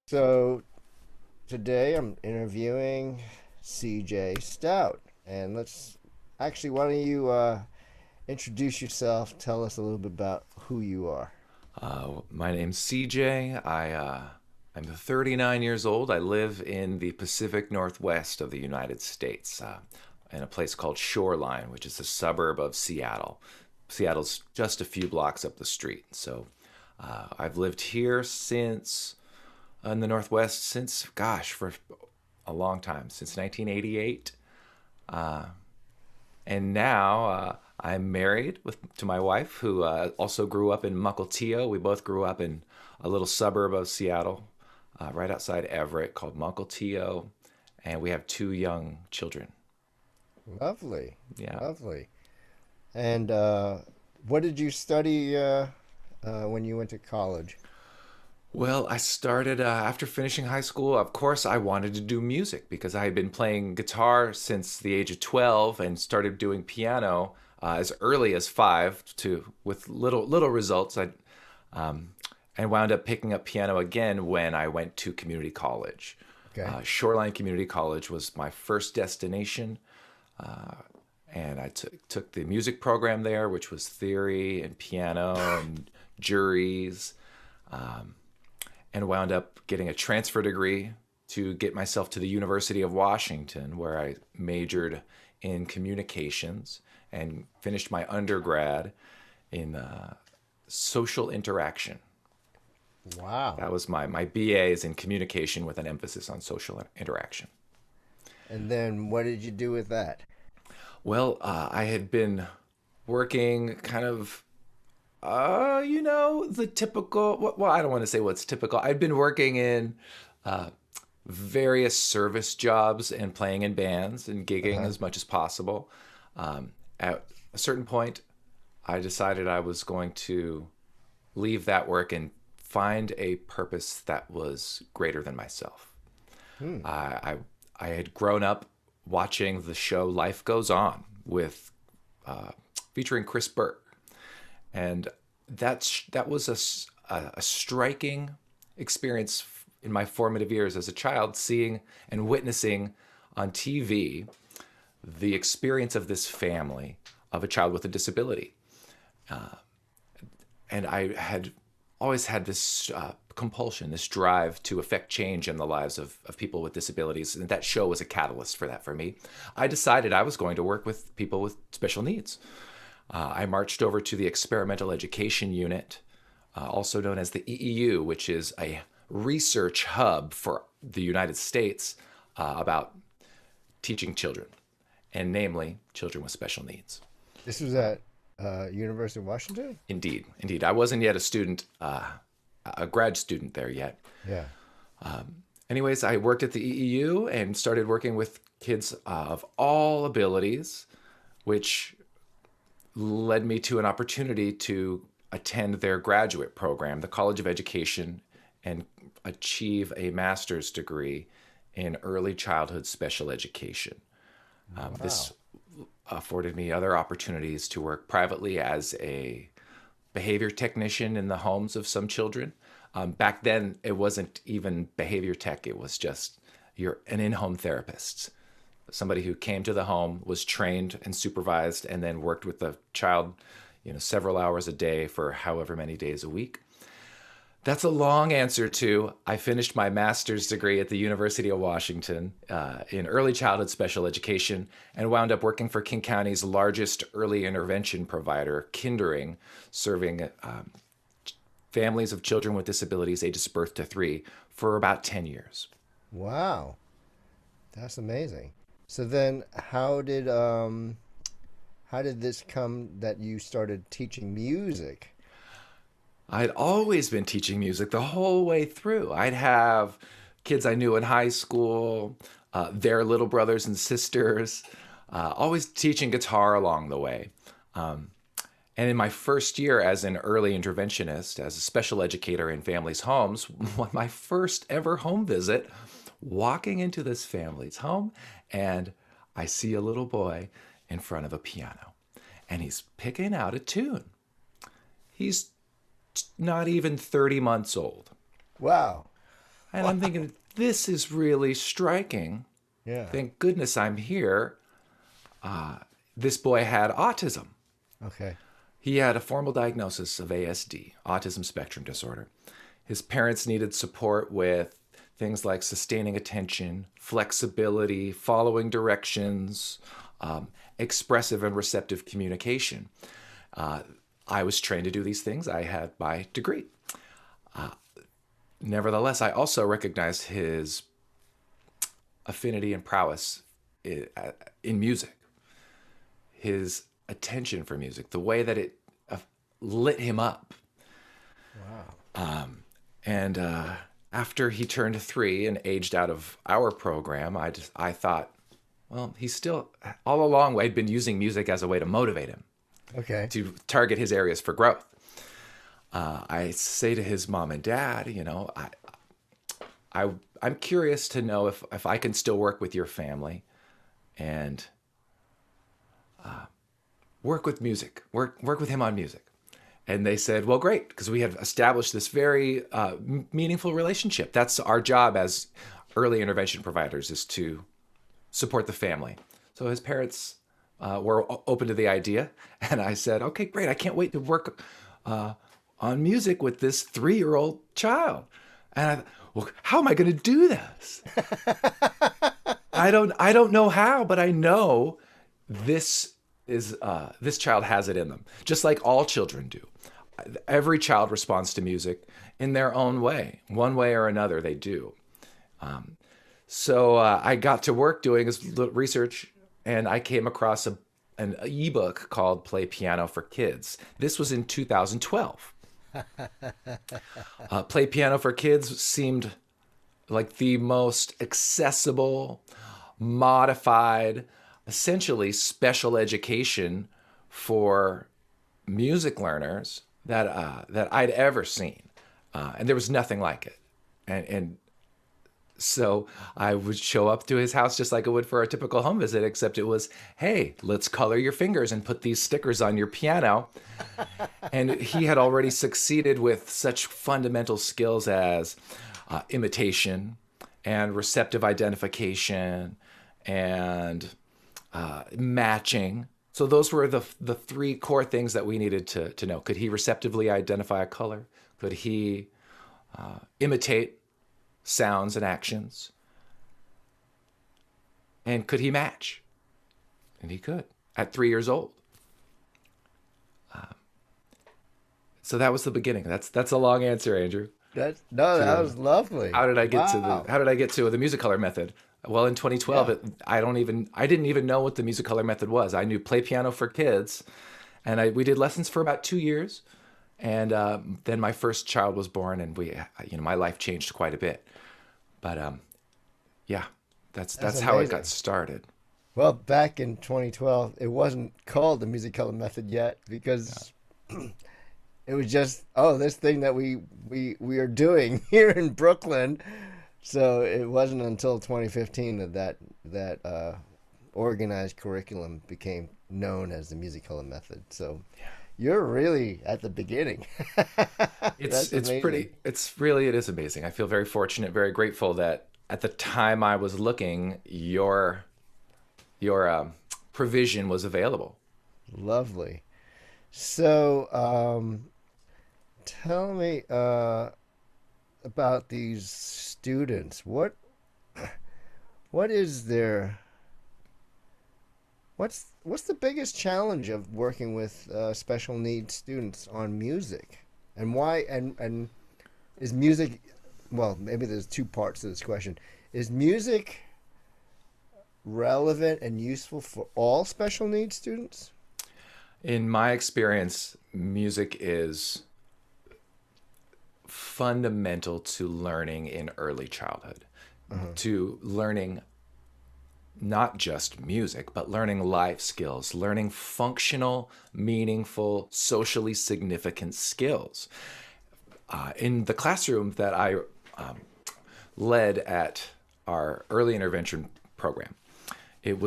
So today I'm interviewing CJ Stout, and why don't you introduce yourself? Tell us a little bit about who you are. My name's CJ. I'm 39 years old. I live in the Pacific Northwest of the United States, in a place called Shoreline, which is a suburb of Seattle. Seattle's just a few blocks up the street. I've lived here since in the Northwest since, gosh, for a long time, since 1988. And now I'm married to my wife, who also grew up in Mukilteo. We both grew up in a little suburb of Seattle, right outside Everett, called Mukilteo, and we have two young children. Lovely, Yeah. lovely. And what did you study when you went to college? Well, I started after finishing high school. Of course, I wanted to do music because I had been playing guitar since the age of 12 and started doing piano as early as 5 to with little results. Um, I wound up picking up piano again when I went to community college. Okay. Shoreline Community College was my first destination, and I took the music program there, which was theory and piano and juries, and wound up getting a transfer degree to get myself to the University of Washington, where I majored in communications and finished my undergrad in social interaction. Wow. That was my BA is in communication with an emphasis on social interaction. And then what did you do with that? Well, I had been working kind of, the typical, well, I don't want to say what's typical. I'd been working in uh, various service jobs and playing in bands and gigging Uh-huh. as much as possible. At a certain point, I decided I was going to leave that work and find a purpose that was greater than myself. Hmm. I, I had grown up watching the show Life Goes On with uh, featuring Chris Burke, and that was a striking experience in my formative years as a child, seeing and witnessing on TV the experience of this family of a child with a disability. And I had always had this compulsion, this drive to affect change in the lives of people with disabilities. And that show was a catalyst for that for me. I decided I was going to work with people with special needs. I marched over to the Experimental Education Unit, also known as the EEU, which is a research hub for the United States about teaching children, and namely children with special needs. This was at University of Washington? Indeed, indeed. I wasn't yet a grad student there yet. Yeah. Anyways, I worked at the EEU and started working with kids of all abilities, which led me to an opportunity to attend their graduate program, the College of Education, and achieve a master's degree in early childhood special education. This Wow. afforded me other opportunities to work privately as a behavior technician in the homes of some children. Back then, it wasn't even behavior tech, it was just you're an in home therapist. Somebody who came to the home, was trained and supervised, and then worked with the child, several hours a day for however many days a week. That's a long answer to I finished my master's degree at the University of Washington in early childhood special education and wound up working for King County's largest early intervention provider, Kindering, serving families of children with disabilities ages birth to 3 for about 10 years. Wow. That's amazing. So then how did this come that you started teaching music? I'd always been teaching music the whole way through. I'd have kids I knew in high school, their little brothers and sisters, always teaching guitar along the way. Um, and in my first year as an early interventionist, as a special educator in families' homes, my first ever home visit, walking into this family's home, and I see a little boy in front of a piano, and he's picking out a tune. He's not even 30 months old. Wow. And I'm thinking, this is really striking. Yeah. Thank goodness I'm here. This boy had autism. Okay. He had a formal diagnosis of ASD, autism spectrum disorder. His parents needed support with things like sustaining attention, flexibility, following directions, expressive and receptive communication. I was trained to do these things. I had my degree. Nevertheless, I also recognized his affinity and prowess in music, his attention for music, the way that it lit him up. Wow. And after he turned 3 and aged out of our program, I thought, well, he's still, all along, I'd been using music as a way to motivate him, Okay. to target his areas for growth. I say to his mom and dad, I'm curious to know if I can still work with your family and work with music, work with him on music. And they said, well, great, because we had established this very meaningful relationship. That's our job as early intervention providers, is to support the family. So his parents were open to the idea. And I said, okay, great. I can't wait to work on music with this 3-year-old child. And I thought, well, how am I going to do this? I don't know how, but I know this child has it in them, just like all children do. Every child responds to music in their own way, one way or another. They do. So I got to work doing this research, and I came across an ebook called "Play Piano for Kids." This was in 2012. Play Piano for Kids seemed like the most accessible, modified, essentially special education for music learners that I'd ever seen, and there was nothing like it. And so I would show up to his house just like I would for a typical home visit, except it was, hey, let's color your fingers and put these stickers on your piano. And he had already succeeded with such fundamental skills as imitation and receptive identification and matching. So those were the 3 core things that we needed to know. Could he receptively identify a color? Could he imitate sounds and actions? And could he match? And he could at 3 years old. So that was the beginning. That's a long answer, Andrew. That was lovely. How did I get Wow. to the music color method? Well, in 2012, Yeah. I didn't even know what the music color method was. I knew Play Piano for Kids, and we did lessons for about 2 years, and then my first child was born, and my life changed quite a bit. But yeah, that's how it amazing. got started. Well, back in 2012, it wasn't called the music color method yet because it was just, oh, this thing that we are doing here in Brooklyn. So it wasn't until 2015 that organized curriculum became known as the music color method. So you're really at the beginning. That's It's amazing. pretty. It is amazing. I feel very fortunate, very grateful that at the time I was looking, your provision was available. Lovely. So tell me about these students. What is their what's the biggest challenge of working with special needs students on music, and why? And is music? Well, maybe there's 2 parts to this question. Is music relevant and useful for all special needs students? In my experience, music is fundamental to learning in early childhood, to learning not just music, but learning life skills, learning functional, meaningful, socially significant skills. In the classroom that I led at our early intervention program, it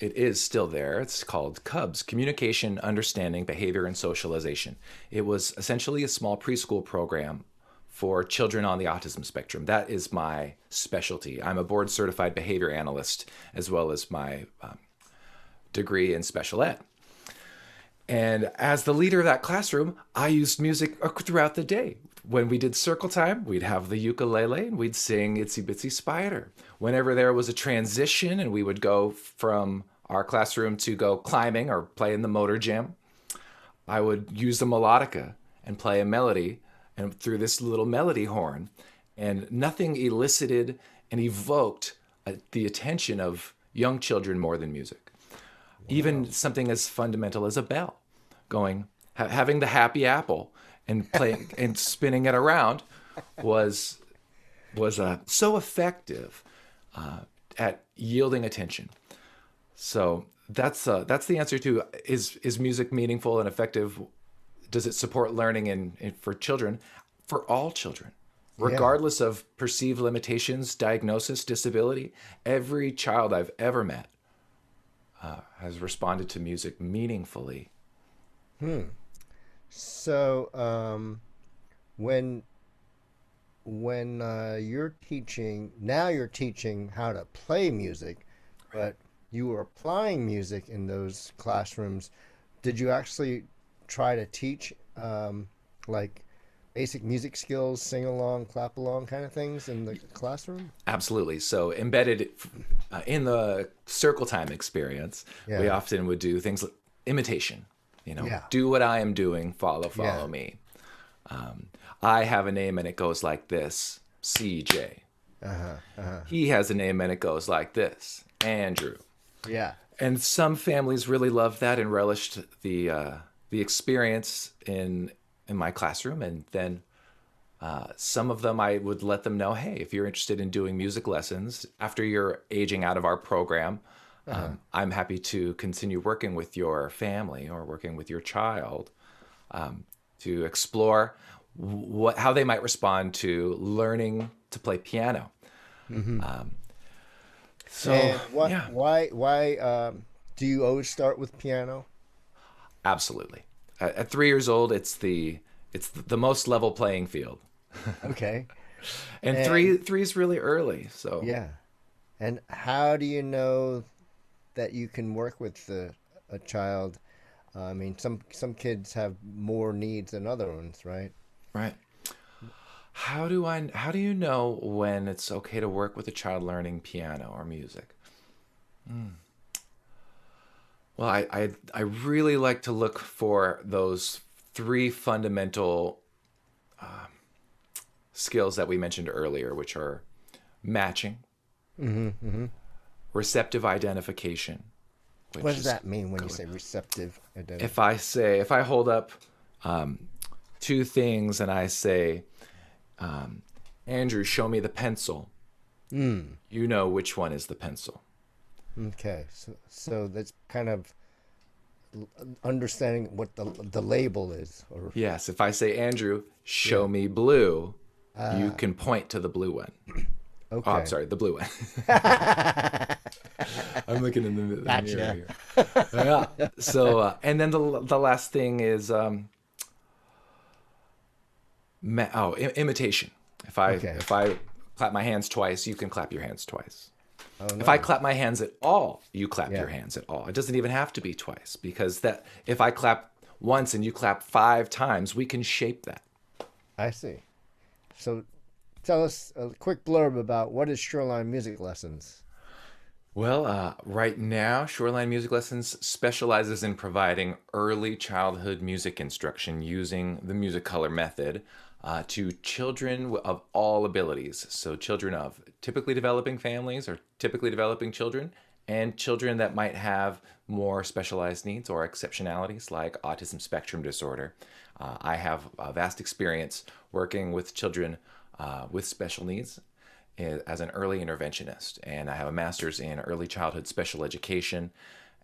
is still there. It's called CUBS, Communication, Understanding, Behavior, and Socialization. It was essentially a small preschool program for children on the autism spectrum. That is my specialty. I'm a board certified behavior analyst, as well as my degree in special ed. And as the leader of that classroom, I used music throughout the day. When we did circle time, we'd have the ukulele and we'd sing Itsy Bitsy Spider. Whenever there was a transition and we would go from our classroom to go climbing or play in the motor gym, I would use the melodica and play a melody and through this little melody horn. And nothing elicited and evoked the attention of young children more than music. Even something as fundamental as a bell, going, having the happy apple and playing and spinning it around was so effective at yielding attention. So that's the answer to is music meaningful and effective? Does it support learning for children? For all children, regardless of perceived limitations, diagnosis, disability, every child I've ever met has responded to music meaningfully. So when you're teaching, now you're teaching how to play music, but you were applying music in those classrooms. Did you actually try to teach like basic music skills, sing along, clap along kind of things in the classroom? Absolutely. So embedded in the circle time experience, we often would do things like imitation. Do what I am doing, follow me. I have a name and it goes like this, CJ. He has a name and it goes like this, Andrew. Yeah. And some families really loved that and relished the experience in my classroom. And then some of them, I would let them know, hey, if you're interested in doing music lessons after you're aging out of our program, I'm happy to continue working with your family or working with your child to explore how they might respond to learning to play piano. So, and why do you always start with piano? Absolutely. At 3 years old, it's the most level playing field. Okay. And three is really early. So yeah. And how do you know that you can work with a child? I mean, some kids have more needs than other ones, right? Right. How do you know when it's okay to work with a child learning piano or music? Well, I really like to look for those three fundamental skills that we mentioned earlier, which are matching, receptive identification. What does that mean when you say receptive identification? If I hold up two things and I say, Andrew, show me the pencil, you know which one is the pencil. Okay, so that's kind of understanding what the label is. Or... Yes, if I say, Andrew, show me blue, you can point to the blue one. Okay. Oh, I'm sorry, the blue one. I'm looking in the mirror here. Yeah. So, and then the last thing is imitation. If I clap my hands twice, you can clap your hands twice. Oh, no. If I clap my hands at all, you clap your hands at all. It doesn't even have to be twice, because if I clap once and you clap 5 times, we can shape that. I see. So tell us a quick blurb about what is Shoreline Music Lessons. Well, right now, Shoreline Music Lessons specializes in providing early childhood music instruction using the music color method to children of all abilities. So children of typically developing families or typically developing children, and children that might have more specialized needs or exceptionalities like autism spectrum disorder. I have a vast experience working with children with special needs as an early interventionist, and I have a master's in early childhood special education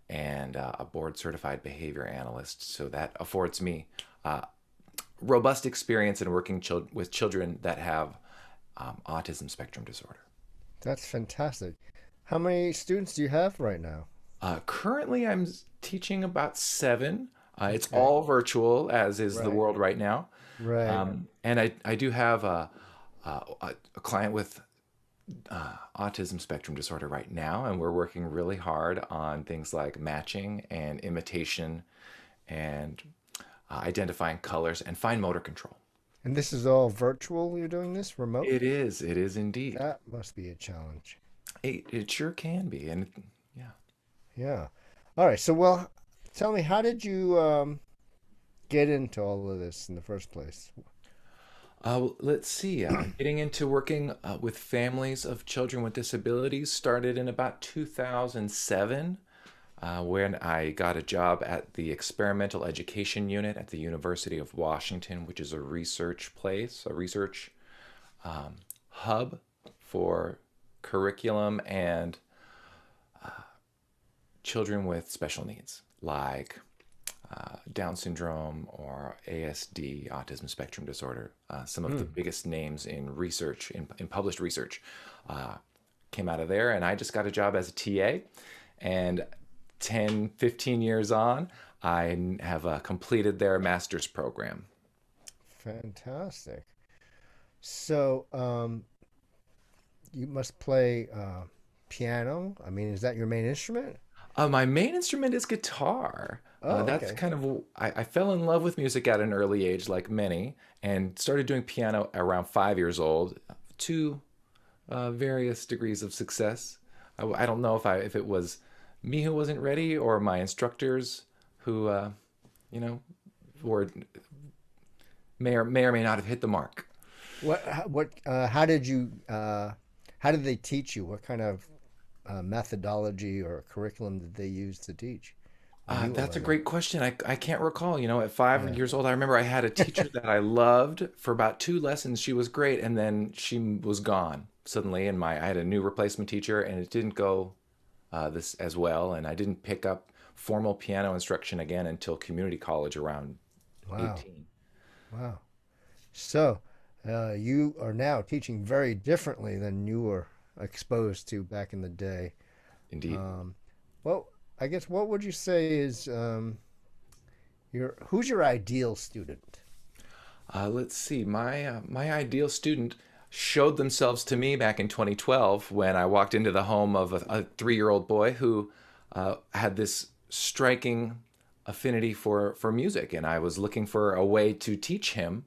and a board certified behavior analyst. So that affords me robust experience in working with children that have autism spectrum disorder. That's fantastic. How many students do you have right now? Currently, I'm teaching about 7. It's Okay. all virtual, as is the Right. world right now. Right. And I do have a client with autism spectrum disorder right now, and we're working really hard on things like matching and imitation and identifying colors and fine motor control. And this is all virtual. You're doing this remote? It is indeed. That must be a challenge. It sure can be, and yeah. Yeah. All right. So, well, tell me, how did you get into all of this in the first place? Let's see. Getting into working with families of children with disabilities started in about 2007, when I got a job at the Experimental Education Unit at the University of Washington, which is a research place, a research hub for curriculum and children with special needs, like Down syndrome or ASD, autism spectrum disorder. Some of the Hmm. biggest names in research, in published research, uh, came out of there. And I just got a job as a TA. And 10, 15 years on, I have completed their master's program. Fantastic. So, you must play piano. I mean, is that your main instrument? My main instrument is guitar. Oh, That's okay. kind of, I fell in love with music at an early age, like many, and started doing piano around 5 years old to various degrees of success. I don't know if it was me who wasn't ready or my instructors who, you know, were may or may not have hit the mark. How did they teach you? What kind of methodology or curriculum did they use to teach when you were That's a learning? great question. I can't recall. At five Yeah. years old, I remember I had a teacher that I loved for about two lessons. She was great, and then she was gone suddenly. And I had a new replacement teacher, and it didn't go this as well. And I didn't pick up formal piano instruction again until community college around Wow. 18. Wow. So, you are now teaching very differently than you were exposed to back in the day. Indeed. Um, well, I guess what would you say is who's your ideal student? Let's see. My ideal student showed themselves to me back in 2012 when I walked into the home of a 3-year-old boy who had this striking affinity for music, and I was looking for a way to teach him.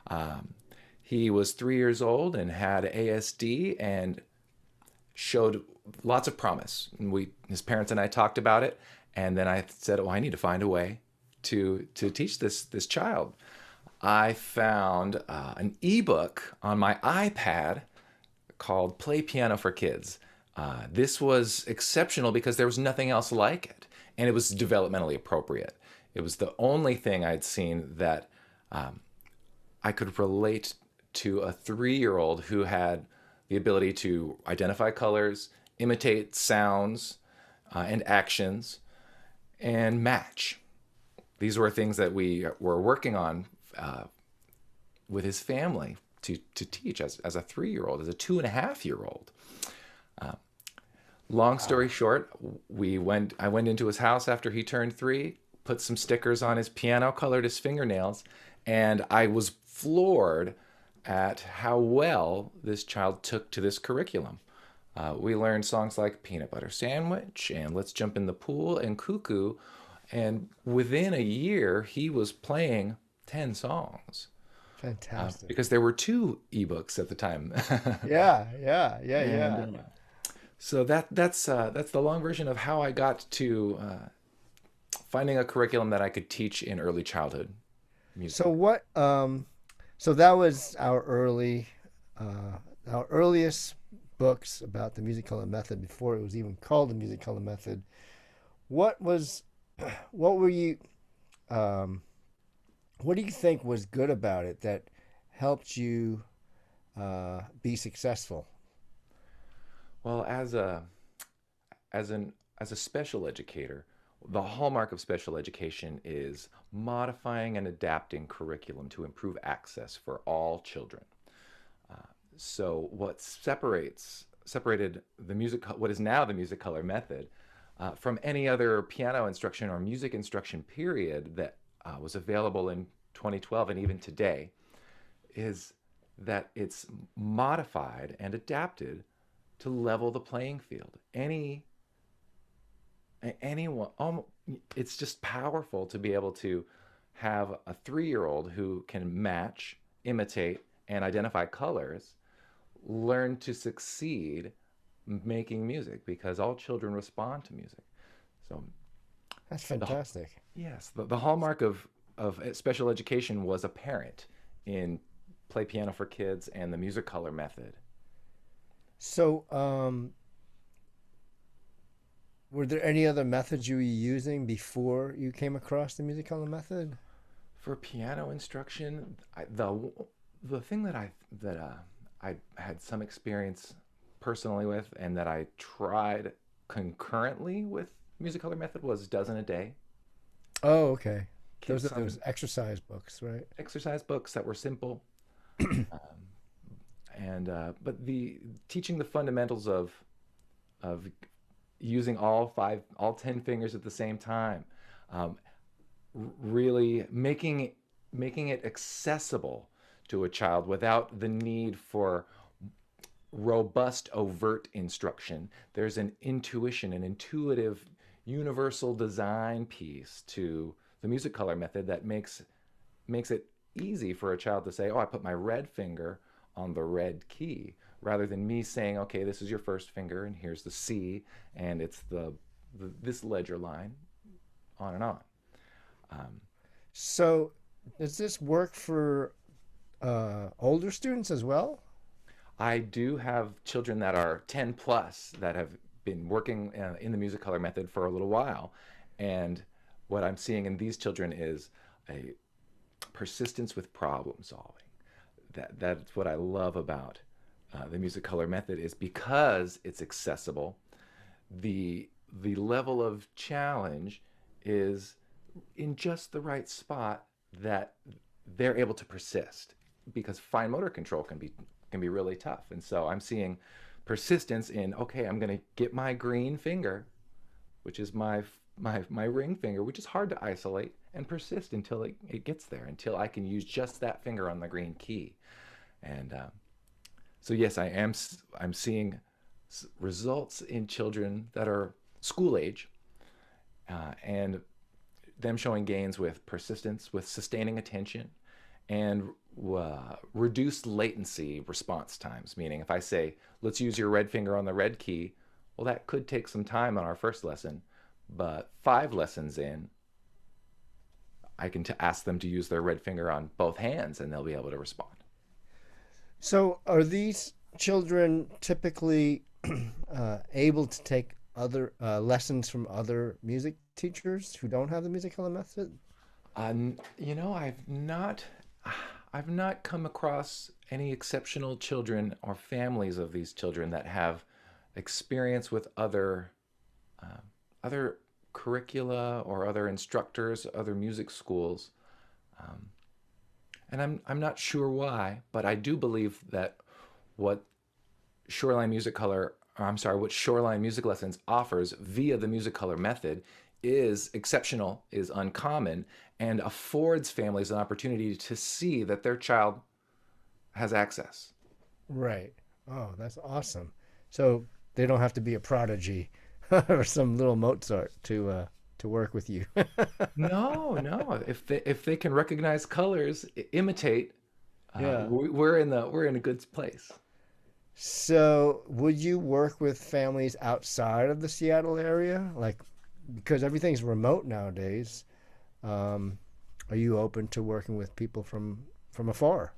Um, he was 3 years old and had ASD and showed lots of promise. And his parents and I talked about it, and then I said, "Oh, I need to find a way to teach this child." I found an ebook on my iPad called Play Piano for Kids. This was exceptional because there was nothing else like it, and it was developmentally appropriate. It was the only thing I'd seen that I could relate to a 3-year-old who had the ability to identify colors, imitate sounds and actions, and match. These were things that we were working on uh, with his family to teach as a 3-year-old, as a 2.5-year-old. Long story Wow. short, I went into his house after he turned 3, put some stickers on his piano, colored his fingernails, and I was floored at how well this child took to this curriculum. We learned songs like Peanut Butter Sandwich and Let's Jump in the Pool and Cuckoo, and within a year, he was playing 10 songs Fantastic. because there were two ebooks at the time. Yeah, yeah, yeah, yeah. And so that's the long version of how I got to finding a curriculum that I could teach in early childhood music. So so that was our earliest books about the music color method before it was even called the music color method. What was, what were you, um, what do you think was good about it that helped you be successful? Well, as a special educator, the hallmark of special education is modifying and adapting curriculum to improve access for all children. So what separated what is now the music color method from any other piano instruction or music instruction period that was available in 2012 and even today is that it's modified and adapted to level the playing field. Anyone, it's just powerful to be able to have a 3-year old who can match, imitate, and identify colors learn to succeed making music because all children respond to music. So That's the fantastic. yes, the hallmark of special education was apparent in Play Piano for Kids and the music color method. So, were there any other methods you were using before you came across the music color method? For piano instruction, the thing I had some experience personally with and that I tried concurrently with music color method was dozen a day. Oh, okay. Kids Those some exercise books, right? exercise books that were simple, and but the teaching the fundamentals of using all 10 fingers at the same time, um, really making it accessible to a child without the need for robust overt instruction. There's an intuition, an intuitive universal design piece to the music color method that makes it easy for a child to say, oh, I put my red finger on the red key, rather than me saying, okay, this is your first finger and here's the C and it's this ledger line, on and on. um, So, does this work for older students as well? I do have children that are 10 plus that have been working in the music color method for a little while. And what I'm seeing in these children is a persistence with problem solving. That's what I love about the music color method, is because it's accessible, the level of challenge is in just the right spot that they're able to persist, because fine motor control can be really tough. And so I'm seeing persistence in, okay, I'm going to get my green finger, which is my ring finger, which is hard to isolate, and persist until it gets there, until I can use just that finger on the green key. And so yes, I'm seeing results in children that are school age, and them showing gains with persistence, with sustaining attention, and reduced latency response times. Meaning, if I say, let's use your red finger on the red key, well, that could take some time on our first lesson, but 5 lessons in, I can ask them to use their red finger on both hands and they'll be able to respond. So, are these children typically able to take other lessons from other music teachers who don't have the music color method? You know, I've not come across any exceptional children or families of these children that have experience with uh, other curricula or other instructors, other music schools. Um, and I'm not sure why, but I do believe that what Shoreline Music Color, or I'm sorry, what Shoreline Music Lessons offers via the music color method is exceptional, is uncommon, and affords families an opportunity to see that their child has access. Right. Oh, that's awesome. So they don't have to be a prodigy or some little Mozart to work with you. No, no. If they can recognize colors, imitate, Yeah. we're in a good place. So would you work with families outside of the Seattle area? Like, because everything's remote nowadays, um, are you open to working with people from afar,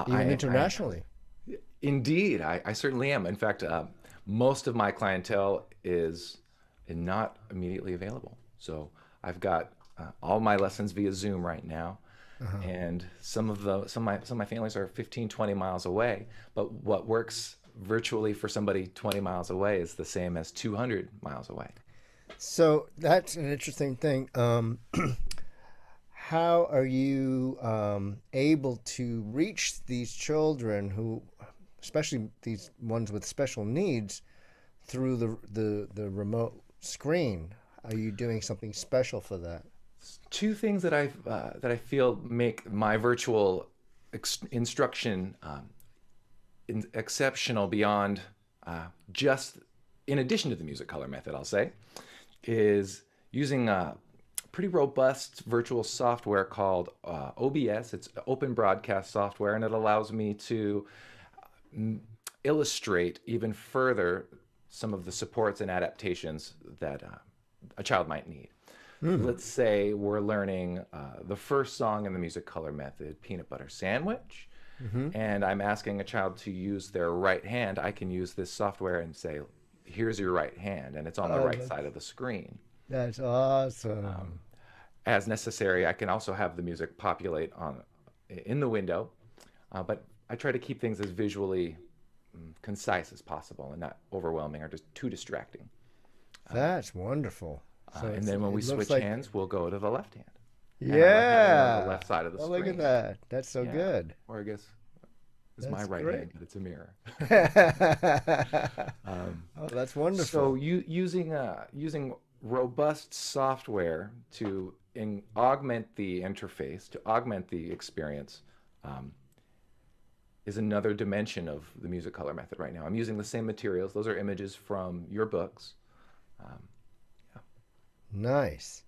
even I internationally? indeed, I certainly am. In fact, most of my clientele is not immediately available. So I've got all my lessons via Zoom right now, Uh-huh. and some of my families are 15, 20 miles away. But what works virtually for somebody 20 miles away is the same as 200 miles away. So that's an interesting thing. How are you able to reach these children who, especially these ones with special needs, through the remote screen? Are you doing something special for that? Two things that I feel make my virtual instruction exceptional beyond just in addition to the music color method, I'll say, is using a pretty robust virtual software called OBS. It's open broadcast software, and it allows me to illustrate even further some of the supports and adaptations that a child might need. Hmm. Let's say we're learning the first song in the music color method, Peanut Butter Sandwich, Mm-hmm. and I'm asking a child to use their right hand. I can use this software and say, here's your right hand, and it's on the Oh, right side of the screen. that's awesome. As necessary, I can also have the music populate in the window, but I try to keep things as visually concise as possible and not overwhelming or just too distracting. That's wonderful. So And then when we it looks switch like, hands, we'll go to the left hand, and I have it on the yeah. left side of the Oh, look at screen. that. That's so Yeah, good. or I guess it's my That's right great. hand, but it's a mirror. Oh, that's wonderful. So using robust software to augment the interface, to augment the experience, um, is another dimension of the music color method right now. I'm using the same materials. Those are images from your books. Um, Nice.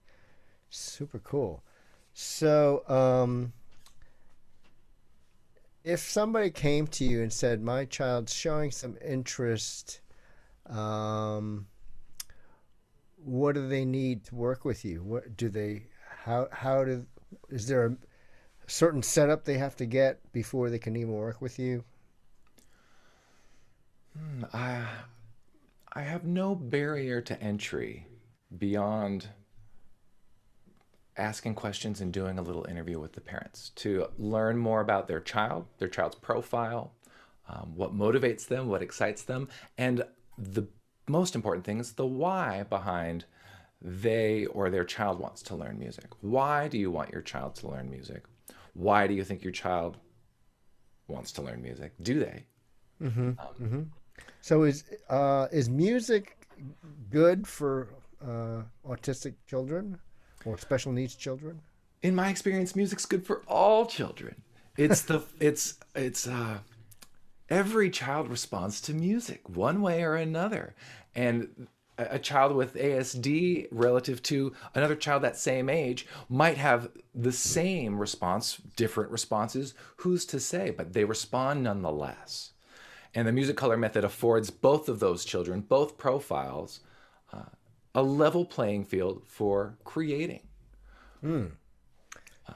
Super cool. So, if somebody came to you and said, "My child's showing some interest," um, what do they need to work with you? What do they? How do? Is there a certain setup they have to get before they can even work with you? I I have no barrier to entry beyond asking questions and doing a little interview with the parents to learn more about their child's profile, what motivates them, what excites them, and the most important thing is the why behind they or their child wants to learn music. Why do you want your child to learn music? Why do you think your child wants to learn music? Do they? Mm-hmm. Mm-hmm. So is music good for autistic children or special needs children? In my experience, music's good for all children. It's every child responds to music one way or another, and a child with ASD relative to another child that same age might have the same response, different responses. Who's to say? But they respond nonetheless. And the music color method affords both of those children, both profiles, a level playing field for creating. Hmm.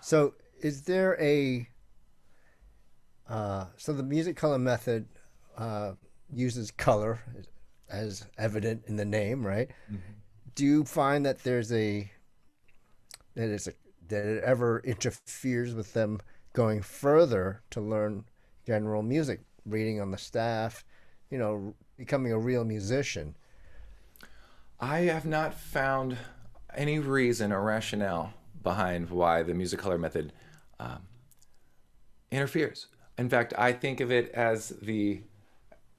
So is there a so the music color method uh, uses color as evident in the name, right? Do you find that there's a that it's a that it ever interferes with them going further to learn general music, reading on the staff, becoming a real musician? I have not found any reason or rationale behind why the music color method um, interferes. In fact, I think of it as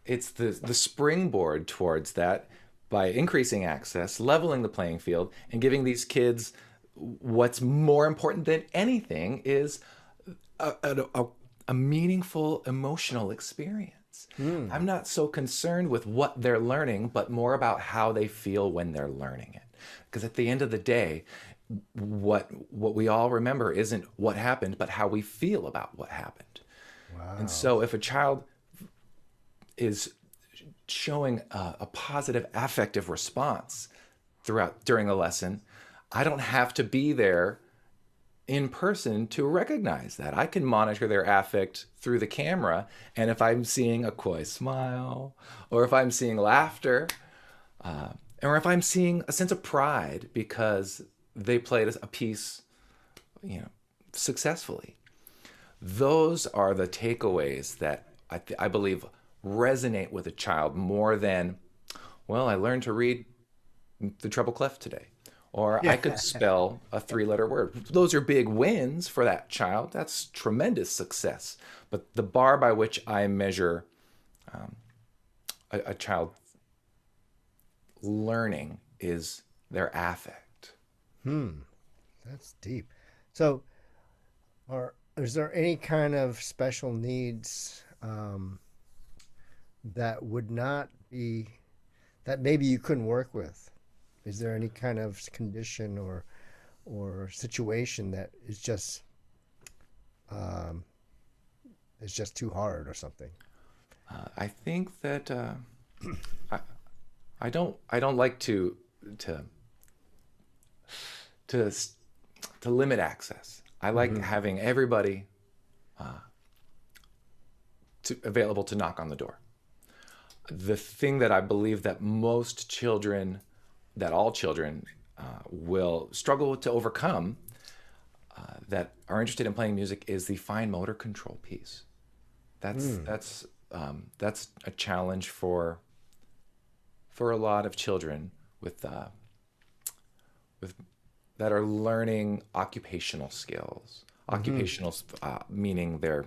it's the springboard towards that by increasing access, leveling the playing field, and giving these kids what's more important than anything is a meaningful emotional experience. Hmm. I'm not so concerned with what they're learning, but more about how they feel when they're learning it. Because at the end of the day, what we all remember isn't what happened, but how we feel about what happened. And Wow. so if a child is showing a positive affective response throughout during a lesson, I don't have to be there in person to recognize that. I can monitor their affect through the camera, and if I'm seeing a coy smile, or if I'm seeing laughter, or if I'm seeing a sense of pride because they played a piece, you know, successfully, those are the takeaways that I believe resonate with a child more than, well, I learned to read the treble clef today, or I Yeah. could spell a three-letter word. Those are big wins for that child. That's tremendous success. But the bar by which I measure a child learning is their affect. Hmm. That's deep. So, is there any kind of special needs that would not be that maybe you couldn't work with? Is there any kind of condition or situation that um, is just too hard or something? I think that I, I don't like to to to limit access. I like Hmm. having everybody available to knock on the door. The thing that I believe that most children, that all children, will struggle to overcome, that are interested in playing music, is the fine motor control piece. That's Mm. that's that's a challenge for a lot of children with that are learning occupational skills. Hmm. Occupational meaning their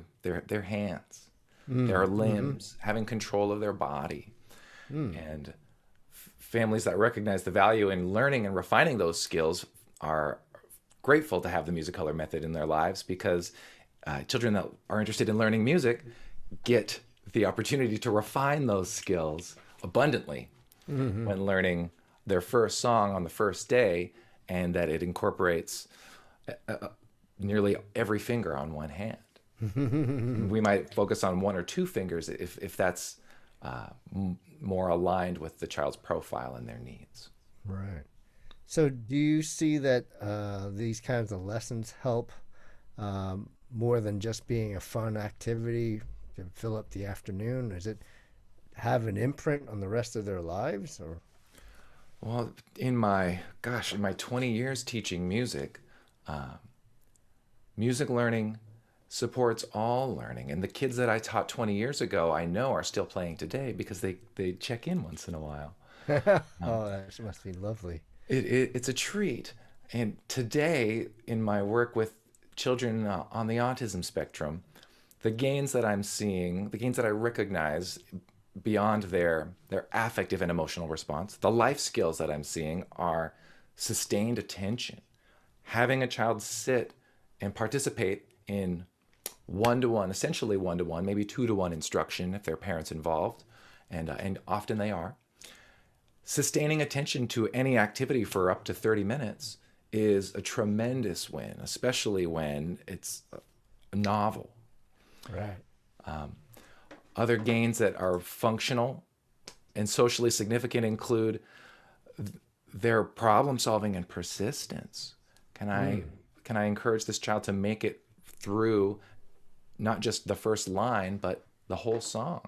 hands, their Mm. Hmm. limbs, having control of their body, Mm. and families that recognize the value in learning and refining those skills are grateful to have the musicolor method in their lives, because children that are interested in learning music get the opportunity to refine those skills abundantly Hmm. when learning their first song on the first day, and that it incorporates nearly every finger on one hand. We might focus on one or two fingers if that's more aligned with the child's profile and their needs. Right. So, do you see that these kinds of lessons help more than just being a fun activity to fill up the afternoon? Does it have an imprint on the rest of their lives? Or Well, in my 20 years teaching music, music learning supports all learning. And the kids that I taught 20 years ago, I know are still playing today because they check in once in a while. Um, oh, that must be lovely. it's a treat. And today, in my work with children on the autism spectrum, the gains that I'm seeing, the gains that I recognize beyond their affective and emotional response, the life skills that I'm seeing are sustained attention. Having a child sit and participate in one to one, essentially one to one, maybe two to one instruction if their parents involved, and often they are. Sustaining attention to any activity for up to 30 minutes is a tremendous win, especially when it's novel. Right. Other gains that are functional and socially significant include their problem solving and persistence. Can I Mm. can I encourage this child to make it through not just the first line but the whole song?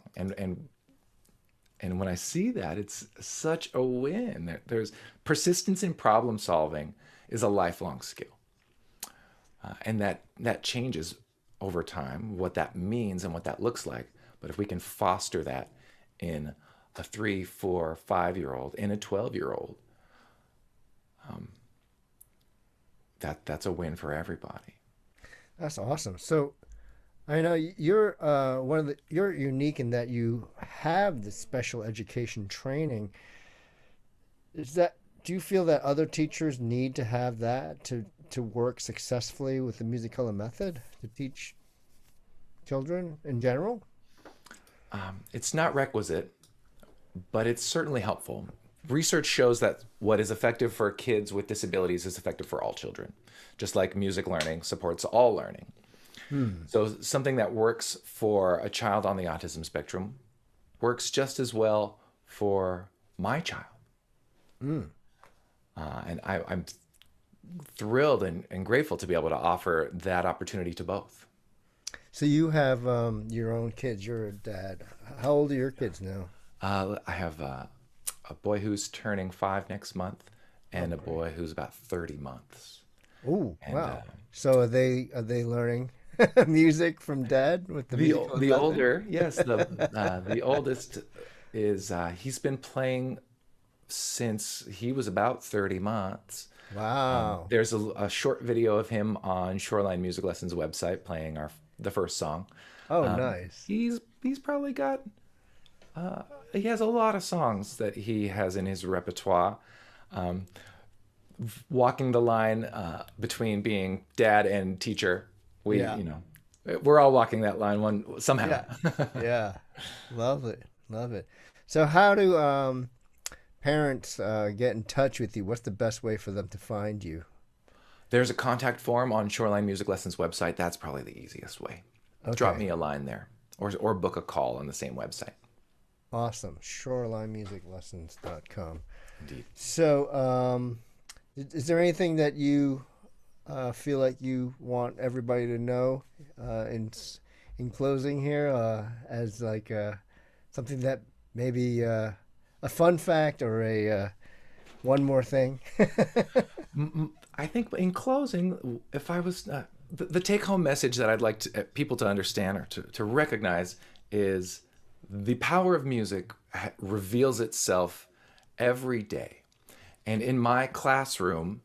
And when I see that, it's such a win. There's persistence in problem solving is a lifelong skill, and that changes over time, what that means and what that looks like. But if we can foster that in a 3, 4, 5 year old, in a 12-year old, that's a win for everybody. That's awesome. So, I know you're you're unique in that you have the special education training. Is that Do you feel that other teachers need to have that to work successfully with the Musicolor method to teach children in general? It's not requisite, but it's certainly helpful. Research shows that what is effective for kids with disabilities is effective for all children, just like music learning supports all learning. Hmm. So, something that works for a child on the autism spectrum works just as well for my child. Mm. And I'm thrilled and grateful to be able to offer that opportunity to both. So you have your own kids. You're a dad. How old are your kids now? I have a boy who's turning 5 next month, Oh, and a great. boy who's about 30 months. Oh, And wow. So are they learning music from dad with the musical the method? older, yes, the oldest is he's been playing since he was about 30 months. Wow. There's a short video of him on Shoreline Music Lessons website playing the first song. Oh, Um, nice. he's probably got he has a lot of songs that he has in his repertoire. Um, Walking the line between being dad and teacher, Yeah. we're all walking that line one somehow. Yeah. Yeah. Love it. Love it. So how do parents get in touch with you? What's the best way for them to find you? There's a contact form on Shoreline Music Lessons website. That's probably the easiest way. Drop Okay. me a line there, or book a call on the same website. Awesome. ShorelineMusicLessons.com. Indeed. So, is there anything that you feel like you want everybody to know in closing here, as like something that maybe a fun fact or a one more thing? I think in closing, if I was the take-home message that I'd like people to understand or to recognize is the power of music reveals itself every day. And in my classroom,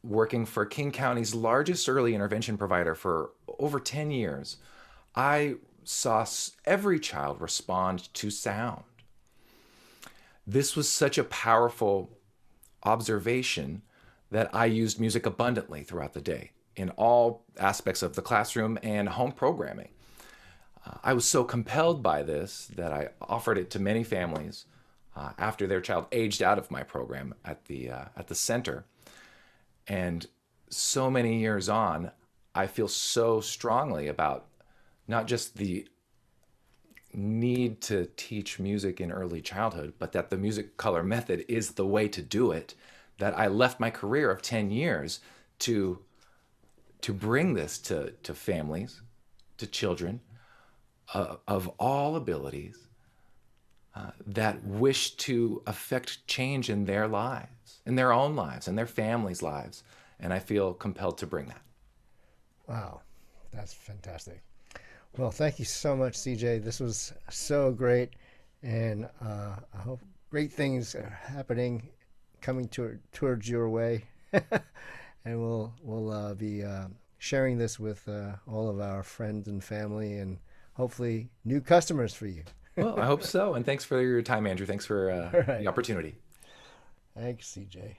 working for King County's largest early intervention provider for over 10 years, I saw every child respond to sound. This was such a powerful observation that I used music abundantly throughout the day in all aspects of the classroom and home programming. I was so compelled by this that I offered it to many families after their child aged out of my program at the center. And so many years on, I feel so strongly about not just the need to teach music in early childhood, but that the music color method is the way to do it, that I left my career of 10 years to bring this to families, to children of all abilities that wish to affect change in their lives, in their own lives, in their families' lives. And I feel compelled to bring that. Wow, that's fantastic. Well, thank you so much, CJ. This was so great, and I hope great things are happening, coming towards your way, and we'll be sharing this with all of our friends and family, and hopefully new customers for you. Well, I hope so. And thanks for your time, Andrew. Thanks for All the right. opportunity. Thanks, CJ.